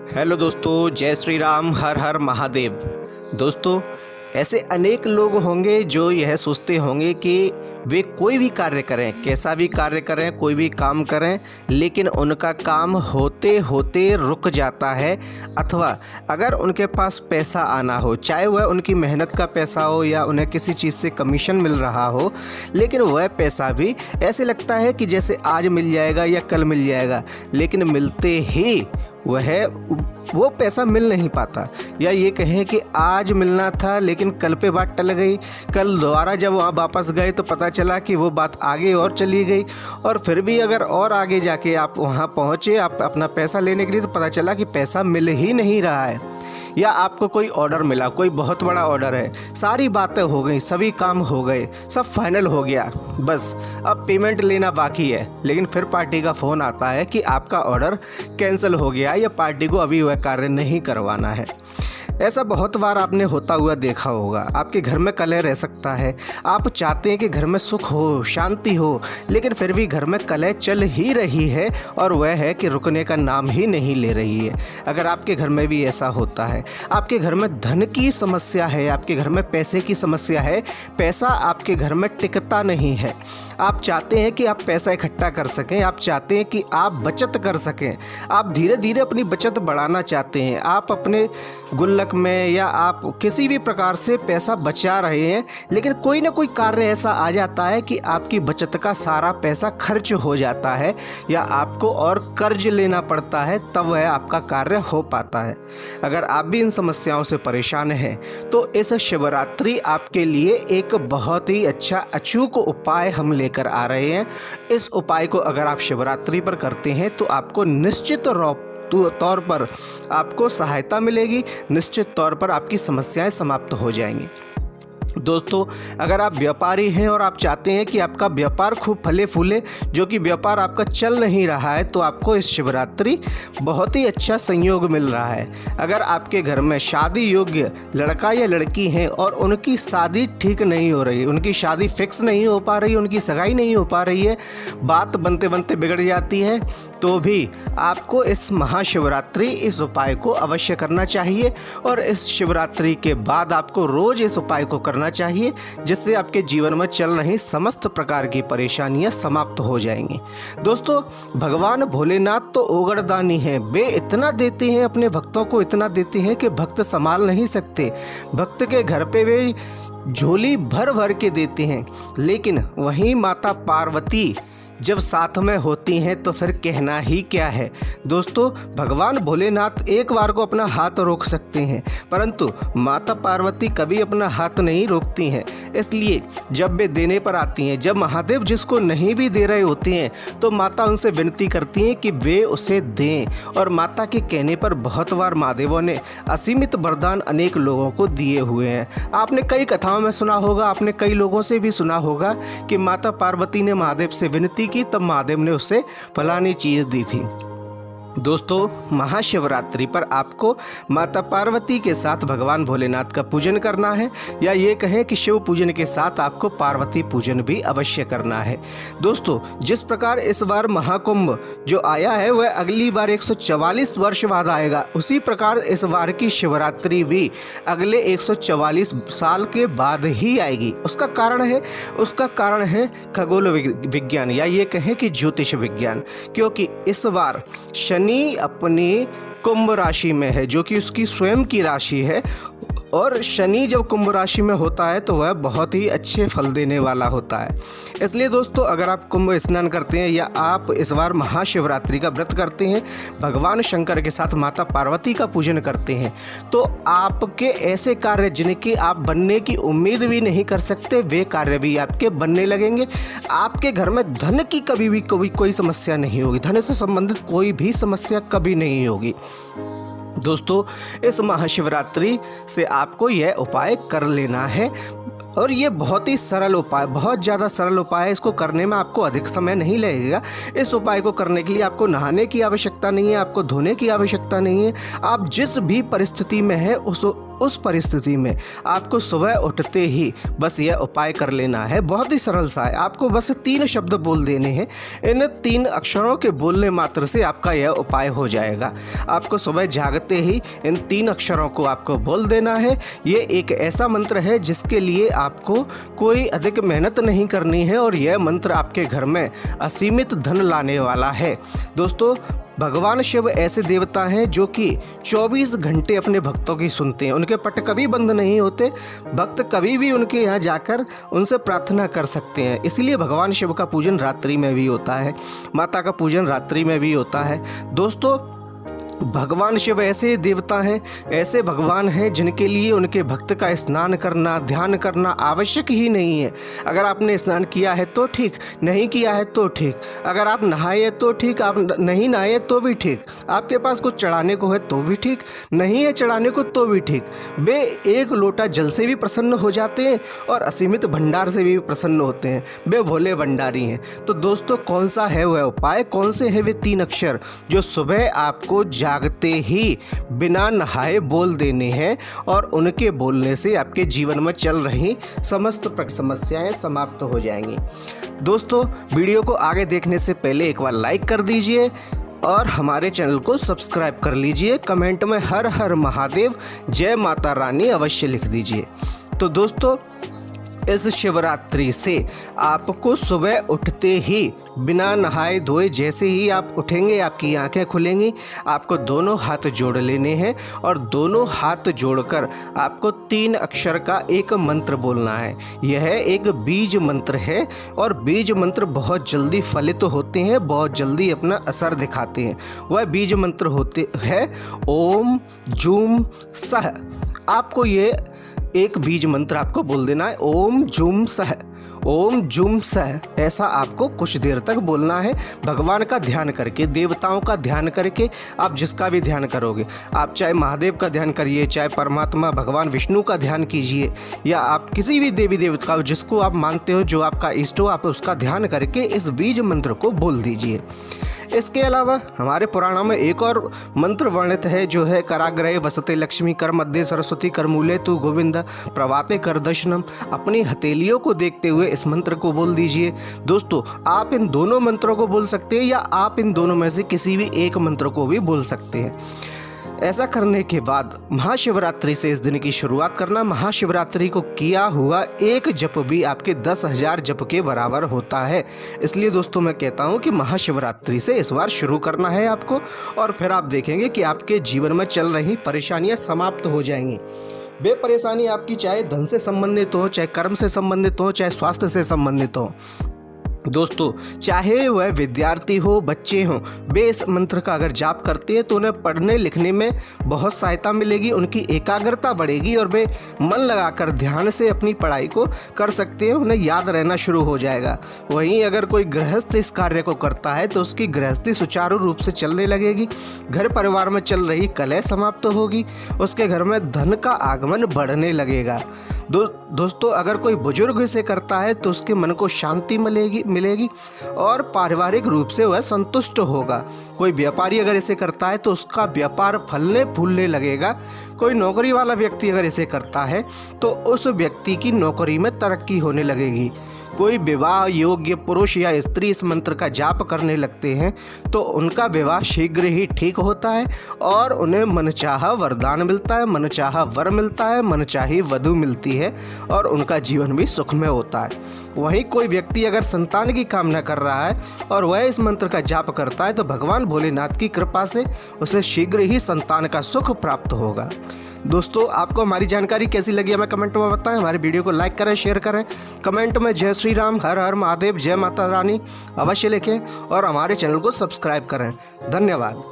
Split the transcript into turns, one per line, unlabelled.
Hello दोस्तों, जय श्री राम, हर हर महादेव। दोस्तों, ऐसे अनेक लोग होंगे जो यह सोचते होंगे कि वे कोई भी कार्य करें, कैसा भी कार्य करें, कोई भी काम करें, लेकिन उनका काम होते होते रुक जाता है। अथवा अगर उनके पास पैसा आना हो, चाहे वह उनकी मेहनत का पैसा हो या उन्हें किसी चीज़ से कमीशन मिल रहा हो, लेकिन वह पैसा भी ऐसे लगता है कि जैसे आज मिल जाएगा या कल मिल जाएगा, लेकिन मिलते ही वो पैसा मिल नहीं पाता। या ये कहें कि आज मिलना था लेकिन कल पे बात टल गई, कल दोबारा जब वहाँ वापस गए तो पता चला कि वो बात आगे और चली गई, और फिर भी अगर और आगे जाके आप वहाँ पहुँचे आप अपना पैसा लेने के लिए, तो पता चला कि पैसा मिल ही नहीं रहा है। या आपको कोई ऑर्डर मिला, कोई बहुत बड़ा ऑर्डर है, सारी बातें हो गई, सभी काम हो गए, सब फाइनल हो गया, बस अब पेमेंट लेना बाकी है, लेकिन फिर पार्टी का फ़ोन आता है कि आपका ऑर्डर कैंसिल हो गया या पार्टी को अभी वह कार्य नहीं करवाना है। ऐसा बहुत बार आपने होता हुआ देखा होगा। आपके घर में कलह रह सकता है, आप चाहते हैं कि घर में सुख हो, शांति हो, लेकिन फिर भी घर में कलह चल ही रही है और वह है कि रुकने का नाम ही नहीं ले रही है। अगर आपके घर में भी ऐसा होता है, आपके घर में धन की समस्या है, आपके घर में पैसे की समस्या है, पैसा आपके घर में टिकता नहीं है, आप चाहते हैं कि आप पैसा इकट्ठा कर सकें, आप चाहते हैं कि आप बचत कर सकें, आप धीरे धीरे अपनी बचत बढ़ाना चाहते हैं, आप अपने गुल्लक में या आप किसी भी प्रकार से पैसा बचा रहे हैं, लेकिन कोई ना कोई कार्य ऐसा आ जाता है कि आपकी बचत का सारा पैसा खर्च हो जाता है या आपको और कर्ज लेना पड़ता है, तब वह आपका कार्य हो पाता है। अगर आप भी इन समस्याओं से परेशान हैं तो इस शिवरात्रि आपके लिए एक बहुत ही अच्छा अचूक उपाय हम लेकर आ रहे हैं। इस उपाय को अगर आप शिवरात्रि पर करते हैं तो आपको निश्चित तौर पर आपको सहायता मिलेगी, निश्चित तौर पर आपकी समस्याएं समाप्त हो जाएंगी। दोस्तों, अगर आप व्यापारी हैं और आप चाहते हैं कि आपका व्यापार खूब फले फूले, जो कि व्यापार आपका चल नहीं रहा है, तो आपको इस शिवरात्रि बहुत ही अच्छा संयोग मिल रहा है। अगर आपके घर में शादी योग्य लड़का या लड़की हैं और उनकी शादी ठीक नहीं हो रही, उनकी शादी फिक्स नहीं हो पा रही, उनकी सगाई नहीं हो पा रही है, बात बनते बनते बिगड़ जाती है, तो भी आपको इस महाशिवरात्रि इस उपाय को अवश्य करना चाहिए। और इस शिवरात्रि के बाद आपको रोज़ इस उपाय को करना चाहिए, जिससे आपके जीवन में चल रही समस्त प्रकार की परेशानियां समाप्त हो जाएंगी। दोस्तों, भगवान भोलेनाथ तो ओगरदानी हैं, वे इतना देते हैं अपने भक्तों को, इतना देते हैं कि भक्त संभाल नहीं सकते। भक्त के घर पे वे झोली भर भर के देते हैं, लेकिन वहीं माता पार्वती जब साथ में होती हैं तो फिर कहना ही क्या है। दोस्तों, भगवान भोलेनाथ एक बार को अपना हाथ रोक सकते हैं, परंतु माता पार्वती कभी अपना हाथ नहीं रोकती हैं। इसलिए जब वे देने पर आती हैं, जब महादेव जिसको नहीं भी दे रहे होते हैं, तो माता उनसे विनती करती हैं कि वे उसे दें, और माता के कहने पर बहुत बार महादेवों ने असीमित वरदान अनेक लोगों को दिए हुए हैं। आपने कई कथाओं में सुना होगा, आपने कई लोगों से भी सुना होगा कि माता पार्वती ने महादेव से विनती की, तब महादेव ने उसे फलानी चीज दी थी। दोस्तों, महाशिवरात्रि पर आपको माता पार्वती के साथ भगवान भोलेनाथ का पूजन करना है, या ये कहें कि शिव पूजन के साथ आपको पार्वती पूजन भी अवश्य करना है। दोस्तों, जिस प्रकार इस बार महाकुंभ जो आया है वह अगली बार 144 वर्ष बाद आएगा, उसी प्रकार इस बार की शिवरात्रि भी अगले 144 साल के बाद ही आएगी। उसका कारण है खगोल विज्ञान, या ये कहें कि ज्योतिष विज्ञान, क्योंकि इस बार शनि अपनी कुंभ राशि में है, जो कि उसकी स्वयं की राशि है, और शनि जब कुंभ राशि में होता है तो वह बहुत ही अच्छे फल देने वाला होता है। इसलिए दोस्तों, अगर आप कुंभ स्नान करते हैं या आप इस बार महाशिवरात्रि का व्रत करते हैं, भगवान शंकर के साथ माता पार्वती का पूजन करते हैं, तो आपके ऐसे कार्य जिनकी आप बनने की उम्मीद भी नहीं कर सकते, वे कार्य भी आपके बनने लगेंगे। आपके घर में धन की कभी भी कोई समस्या नहीं होगी, धन से संबंधित कोई भी समस्या कभी नहीं होगी। दोस्तों, इस महाशिवरात्रि से आपको यह उपाय कर लेना है, और ये बहुत ही सरल उपाय, बहुत ज़्यादा सरल उपाय है। इसको करने में आपको अधिक समय नहीं लगेगा। इस उपाय को करने के लिए आपको नहाने की आवश्यकता नहीं है, आपको धोने की आवश्यकता नहीं है। आप जिस भी परिस्थिति में है उस परिस्थिति में आपको सुबह उठते ही बस यह उपाय कर लेना है। बहुत ही सरल सा है, आपको बस 3 शब्द बोल देने हैं। इन 3 अक्षरों के बोलने मात्र से आपका यह उपाय हो जाएगा। आपको सुबह जागते ही इन 3 अक्षरों को आपको बोल देना है। ये एक ऐसा मंत्र है जिसके लिए आपको कोई अधिक मेहनत नहीं करनी है और यह मंत्र आपके घर में असीमित धन लाने वाला है। दोस्तों, भगवान शिव ऐसे देवता हैं जो कि 24 घंटे अपने भक्तों की सुनते हैं। उनके पट कभी बंद नहीं होते। भक्त कभी भी उनके यहाँ जाकर उनसे प्रार्थना कर सकते हैं। इसलिए भगवान शिव का पूजन रात्रि में भी होता है, माता का पूजन रात्रि में भी होता है। दोस्तों, भगवान शिव ऐसे देवता हैं, ऐसे भगवान हैं जिनके लिए उनके भक्त का स्नान करना, ध्यान करना आवश्यक ही नहीं है। अगर आपने स्नान किया है तो ठीक, नहीं किया है तो ठीक, अगर आप नहाए तो ठीक, आप नहीं नहाए तो भी ठीक, आपके पास कुछ चढ़ाने को है तो भी ठीक, नहीं है चढ़ाने को तो भी ठीक। वे 1 लोटा जल से भी प्रसन्न हो जाते हैं और असीमित भंडार से भी प्रसन्न होते हैं। वे भोले भंडारी हैं। तो दोस्तों, कौन सा है वह उपाय, कौन से हैं वे 3 अक्षर जो सुबह आपको जागते ही बिना नहाए बोल देने हैं और उनके बोलने से आपके जीवन में चल रही समस्त समस्याएं समाप्त हो जाएंगी। दोस्तों, वीडियो को आगे देखने से पहले एक बार लाइक कर दीजिए और हमारे चैनल को सब्सक्राइब कर लीजिए। कमेंट में हर हर महादेव, जय माता रानी अवश्य लिख दीजिए। तो दोस्तों, इस शिवरात्रि से आपको सुबह उठते ही बिना नहाए धोए जैसे ही आप उठेंगे आपकी आंखें खुलेंगी, आपको दोनों हाथ जोड़ लेने हैं और दोनों हाथ जोड़कर आपको 3 अक्षर का एक मंत्र बोलना है। यह एक बीज मंत्र है और बीज मंत्र बहुत जल्दी फलित होते हैं, बहुत जल्दी अपना असर दिखाते हैं। वह बीज मंत्र होते हैं ओम जूम सह। आपको ये एक बीज मंत्र आपको बोल देना है, ओम जूम सह, ओम जूम सह। ऐसा आपको कुछ देर तक बोलना है, भगवान का ध्यान करके, देवताओं का ध्यान करके। आप जिसका भी ध्यान करोगे, आप चाहे महादेव का ध्यान करिए, चाहे परमात्मा भगवान विष्णु का ध्यान कीजिए, या आप किसी भी देवी देवता जिसको आप मानते हो, जो आपका इष्ट हो, आप उसका ध्यान करके इस बीज मंत्र को बोल दीजिए। इसके अलावा हमारे पुराणों में एक और मंत्र वर्णित है जो है कराग्रहे वसते लक्ष्मी, कर मध्य सरस्वती, कर मूले तू गोविंद, प्रवाते कर दर्शनम। अपनी हथेलियों को देखते हुए इस मंत्र को बोल दीजिए। दोस्तों, आप इन दोनों मंत्रों को बोल सकते हैं या आप इन दोनों में से किसी भी एक मंत्र को भी बोल सकते हैं। ऐसा करने के बाद महाशिवरात्रि से इस दिन की शुरुआत करना। महाशिवरात्रि को किया हुआ एक जप भी आपके 10,000 जप के बराबर होता है। इसलिए दोस्तों, मैं कहता हूं कि महाशिवरात्रि से इस बार शुरू करना है आपको और फिर आप देखेंगे कि आपके जीवन में चल रही परेशानियां समाप्त हो जाएंगी। वे परेशानी आपकी चाहे धन से संबंधित हो, चाहे कर्म से संबंधित हो, चाहे स्वास्थ्य से संबंधित हो। दोस्तों, चाहे वह विद्यार्थी हो, बच्चे हों, वे इस मंत्र का अगर जाप करते हैं तो उन्हें पढ़ने लिखने में बहुत सहायता मिलेगी, उनकी एकाग्रता बढ़ेगी और वे मन लगाकर ध्यान से अपनी पढ़ाई को कर सकते हैं, उन्हें याद रहना शुरू हो जाएगा। वहीं अगर कोई गृहस्थ इस कार्य को करता है तो उसकी गृहस्थी सुचारू रूप से चलने लगेगी, घर परिवार में चल रही कलह समाप्त होगी, उसके घर में धन का आगमन बढ़ने लगेगा। दोस्तों, अगर कोई बुजुर्ग इसे करता है तो उसके मन को शांति मिलेगी और पारिवारिक रूप से वह संतुष्ट होगा। कोई व्यापारी अगर इसे करता है तो उसका व्यापार फलने फूलने लगेगा। कोई नौकरी वाला व्यक्ति अगर इसे करता है तो उस व्यक्ति की नौकरी में तरक्की होने लगेगी। कोई विवाह योग्य पुरुष या स्त्री इस मंत्र का जाप करने लगते हैं तो उनका विवाह शीघ्र ही ठीक होता है और उन्हें मनचाहा वरदान मिलता है, मनचाहा वर मिलता है, मनचाही वधु मिलती है और उनका जीवन भी सुखमय होता है। वहीं कोई व्यक्ति अगर संतान की कामना कर रहा है और वह इस मंत्र का जाप करता है तो भगवान भोलेनाथ की कृपा से उसे शीघ्र ही संतान का सुख प्राप्त होगा। दोस्तों, आपको हमारी जानकारी कैसी लगी हमें कमेंट में बताएं। हमारी वीडियो को लाइक करें, शेयर करें, कमेंट में जय श्री राम, हर हर महादेव, जय माता रानी अवश्य लिखें और हमारे चैनल को सब्सक्राइब करें। धन्यवाद।